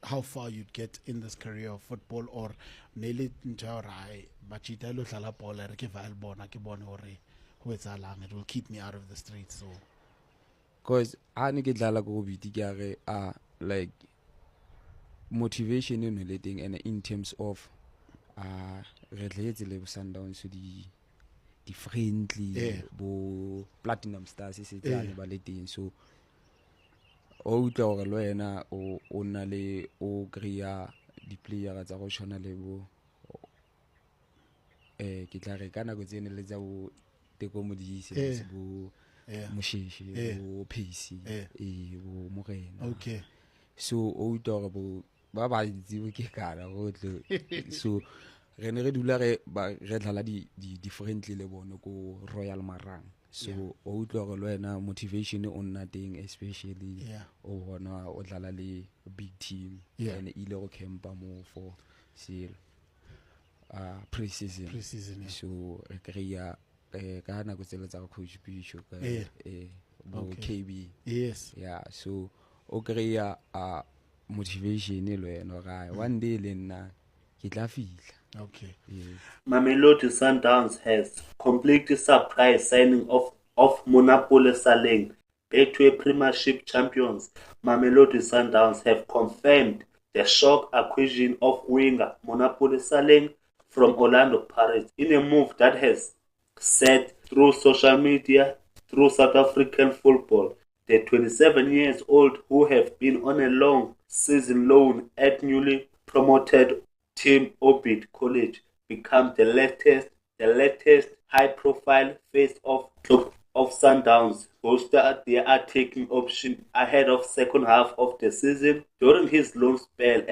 how far you'd get in this career of football, or nearly nchaurai bachita lo dlala ball re ke va bona ke bone hore ho etsahalang, it will keep me out of the streets. So because ha ne ke dlala go biti ke are like motivation in le teng, and in terms of re tletse le Sundowns so di friendly bo Platinum Stars se tsane ba le teng, so o utlwa gore le wena o nna le o kry-a di-player tsa go tshwana le bo ke tla re ka nako tsene le tsa bo Teko Modise bo Mosheshe bo Pace bo Morena. okay, So o utlwa gore bo ba ba itse ke kana gotle so re ne re dula re dlala di friendly le bone ko Royal Marang, so o utlwa gore le wena motivation o nna teng, especially o bona o dlala le big team and ile go campa mo for seal pre-season. So re kry-a ka nako tsele tsa coach Pisho ka bo KB, so o kry-a motivation le wena ga one day le nna ke tla fihla. Okay. Mamelodi Sundowns has completely surprised signing of Monapole Saleng. Betway Premiership champions Mamelodi Sundowns have confirmed the shock acquisition of winger Monapole Saleng from Orlando Pirates in a move that has set through social media through South African football. The 27-year-old, who have been on a long season loan at newly promoted team Orbit College, become the latest high-profile face of Sundowns. Bolster their attacking option ahead of second half of the season. During his loan spell,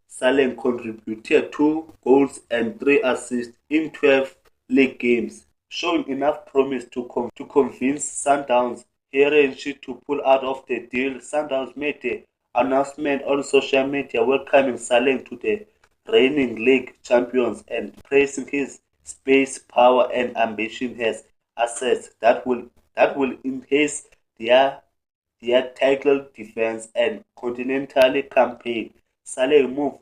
Saleng contributed 2 goals and 3 assists in 12 league games, showing enough promise to convince Sundowns Hirenchi to pull out of the deal. Sundowns made the announcement on social media welcoming Saleng to the reigning league champions and praising his space, power and ambition as assets that will enhance their title defense and continental campaign. Saleng move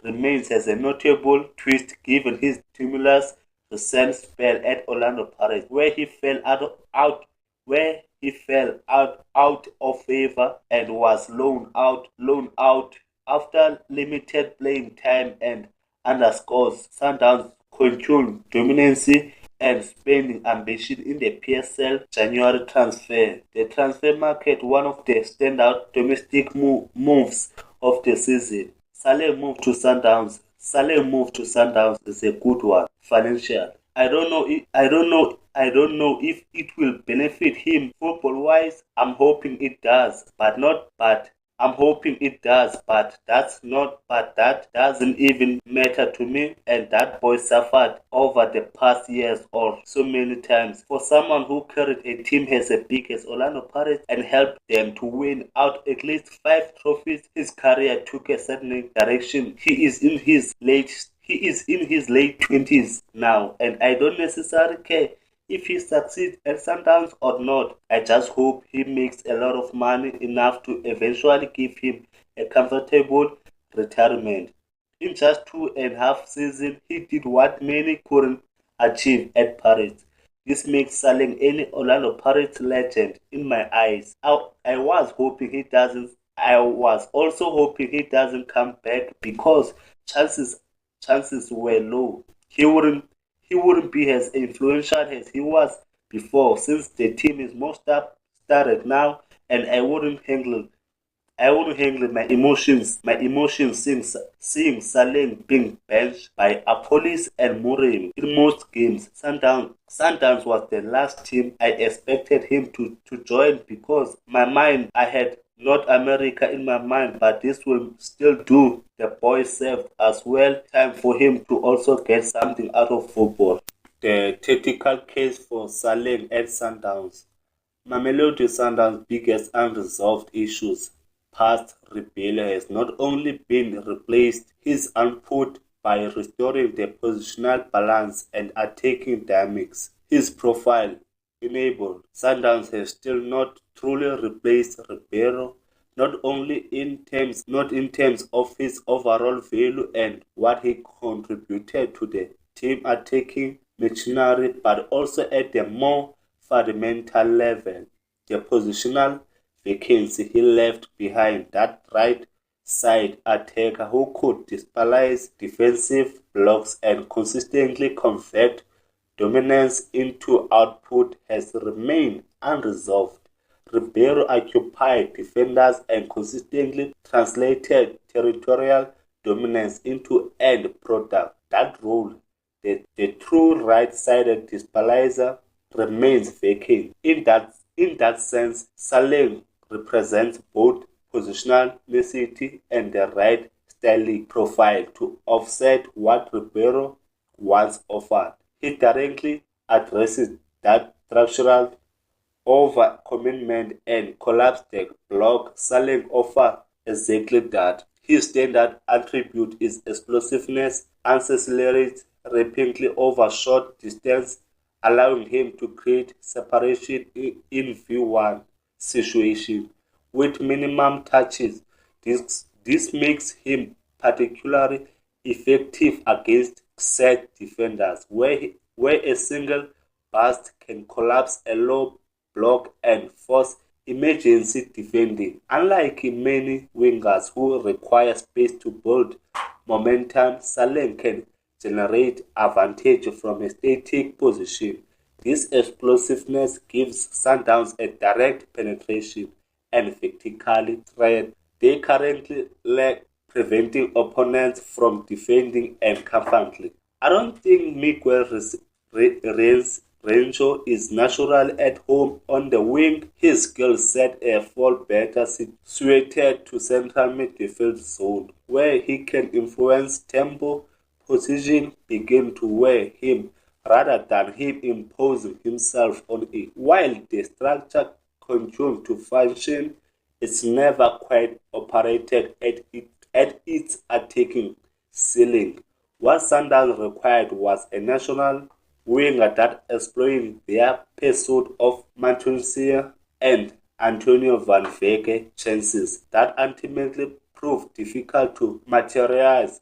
remains as a notable twist given his tumultuous recent spell at Orlando Pirates, where he fell out of favor and was loaned out after limited playing time, and underscores Sundowns' continued dominance and spending ambition in the PSL January transfer. The transfer market, one of the standout domestic moves of the season. Saleng move to Sundowns is a good one. Financial. I don't know if it will benefit him football-wise. I'm hoping it does, but that doesn't even matter to me, and that boy suffered over the past years or so many times. For someone who carried a team as big as Orlando Pirates and helped them to win out at least 5 trophies, his career took a certain direction. He is in his late 20s now, and I don't necessarily care if he succeeds at Sundowns or not. I just hope he makes a lot of money enough to eventually give him a comfortable retirement. In just 2.5 seasons, he did what many couldn't achieve at Pirates. This makes Saleng any Orlando Pirates legend in my eyes. I was also hoping he doesn't come back, because chances were low. He wouldn't be as influential as he was before, since the team is more started now, and I wouldn't handle my emotions seeing Saleng being benched by Apolis and Murim in most games. Sundowns was the last team I expected him to join, because I had North America in my mind, but this will still do the boy served as well. Time for him to also get something out of football. The tactical case for Saleng at Sundowns. Mamelodi Sundowns' biggest unresolved issues past rebellion has not only been replaced his output by restoring the positional balance and attacking dynamics. His profile enabled Sundowns has still not truly replaced Ribeiro, not in terms of his overall value and what he contributed to the team attacking machinery, but also at a more fundamental level. The positional vacancy he left behind, that right side attacker who could destabilize defensive blocks and consistently convert dominance into output, has remained unresolved. Ribeiro occupied defenders and consistently translated territorial dominance into end product. That role, the true right-sided destabilizer, remains vacant. In that sense, Saleng represents both positional necessity and the right stylistic profile to offset what Ribeiro once offered. He directly addresses that structural over-commitment and collapsed the block. Saleng offers exactly that. His standard attribute is explosiveness, acceleration rapidly over short distance, allowing him to create separation in V1 situation with minimum touches. This makes him particularly effective against set defenders, where a single burst can collapse a low block and force emergency defending. Unlike many wingers who require space to build momentum, Saleng can generate advantage from a static position. This explosiveness gives Sundowns a direct penetration and vertical threat they currently lack, preventing opponents from defending and confidently. I don't think Miguel Rancho is natural at home on the wing. His skill set fall better suited to central midfield zone, where he can influence tempo. Position begin to wear him rather than him imposing himself on it. While the structure continues to function, it's never quite operated at its attacking ceiling. What Sundowns required was a national winger that exploited their pursuit of Matusia and Antonio Van Veeke chances that ultimately proved difficult to materialize.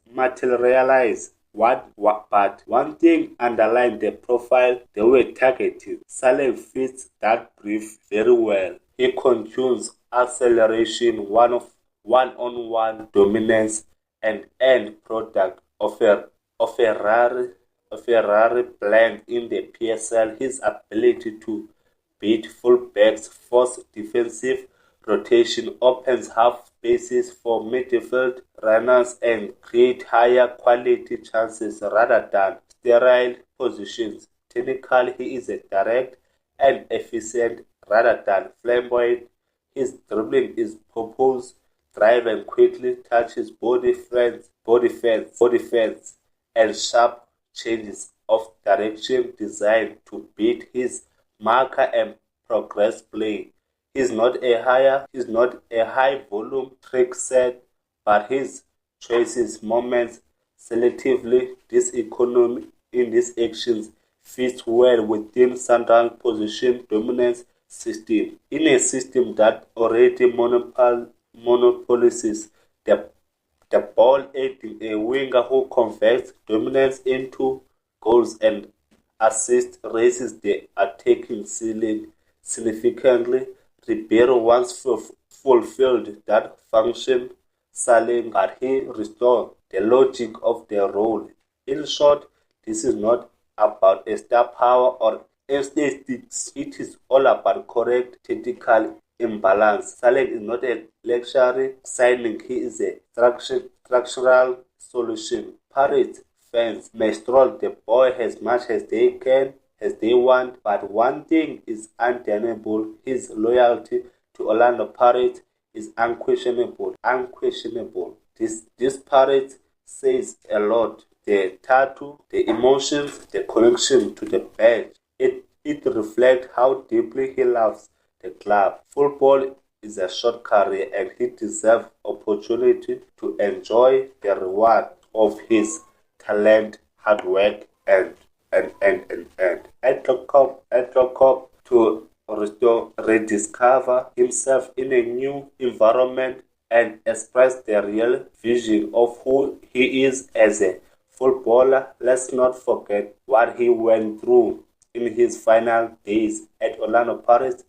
But one thing underlined the profile they were targeting. Saleng fits that brief very well. He conjunes acceleration, one-on-one dominance, and end product of a rare blend in the PSL. His ability to beat fullbacks, force defensive rotation, opens half spaces for midfield runners, and create higher quality chances rather than sterile positions. Technically, he is a direct and efficient rather than flamboyant. His dribbling is purpose driven, quickly touches body fence, and sharp changes of direction designed to beat his marker and progress play. He's not a high volume trick set, but his choices, moments, selectively, this economy in these actions fits well within Sundowns' position dominance system. In a system that already monopolizes the ball, aiding a winger who converts dominance into goals and assists, raises the attacking ceiling significantly. Ribeiro once fulfilled that function. Saleng, but he restored the logic of the role. In short, this is not about a star power or aesthetics. It is all about correct tactical imbalance. Saleng is not a luxury signing. He is a structural solution. Pirates fans may stroll the boy as much as they can, as they want, but one thing is undeniable: his loyalty to Orlando Pirates is unquestionable. This Pirates says a lot. The tattoo, the emotions, the connection to the badge. It reflects how deeply he loves the club. Football is a short career, and he deserves opportunity to enjoy the reward of his talent, hard work, and. At the cup to rediscover himself in a new environment and express the real vision of who he is as a footballer. Let's not forget what he went through in his final days at Orlando Pirates.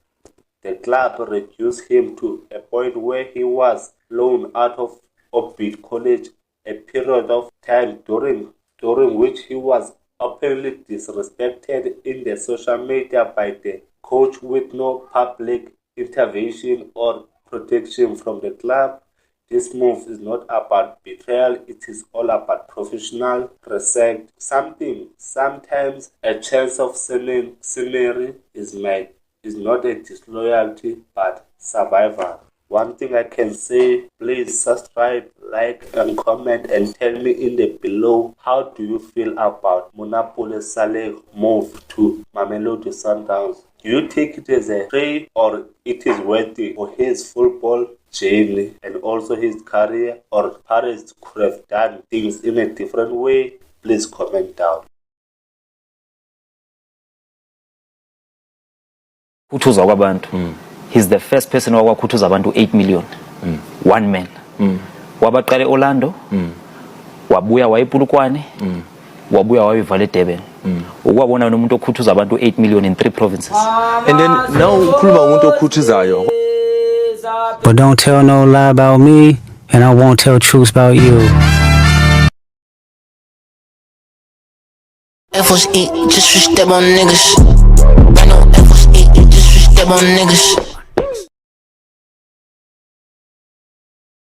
The club reduced him to a point where he was loaned out of Oxford College, a period of time during which he was openly disrespected in the social media by the coach with no public intervention or protection from the club. This move is not about betrayal, it is all about professional respect. Sometimes a chance of scenery is made. Is not a disloyalty but survival. One thing I can say, please subscribe, like and comment and tell me in the below, how do you feel about Monapole Saleh move to Mamelodi Sundowns? Do you take it as a trade or it is worthy for his football journey and also his career, or Paris could have done things in a different way? Please comment down. Kuthuzwa kwabantu. He's the first person owakuthuza abantu 8 million. One man. Wabaqale Orlando. Wabuya wayipulukwane. Wabuya wayivala eDurban. Ukwabona nomuntu okhuthuza abantu 8 million in 3 provinces. And then now ukhuluma umuntu okhuthuzayo. But don't tell no lie about me, and I won't tell truths about you. F.O.S.E. just switch step on niggas. I know F.O.S.E. just switch step on niggas.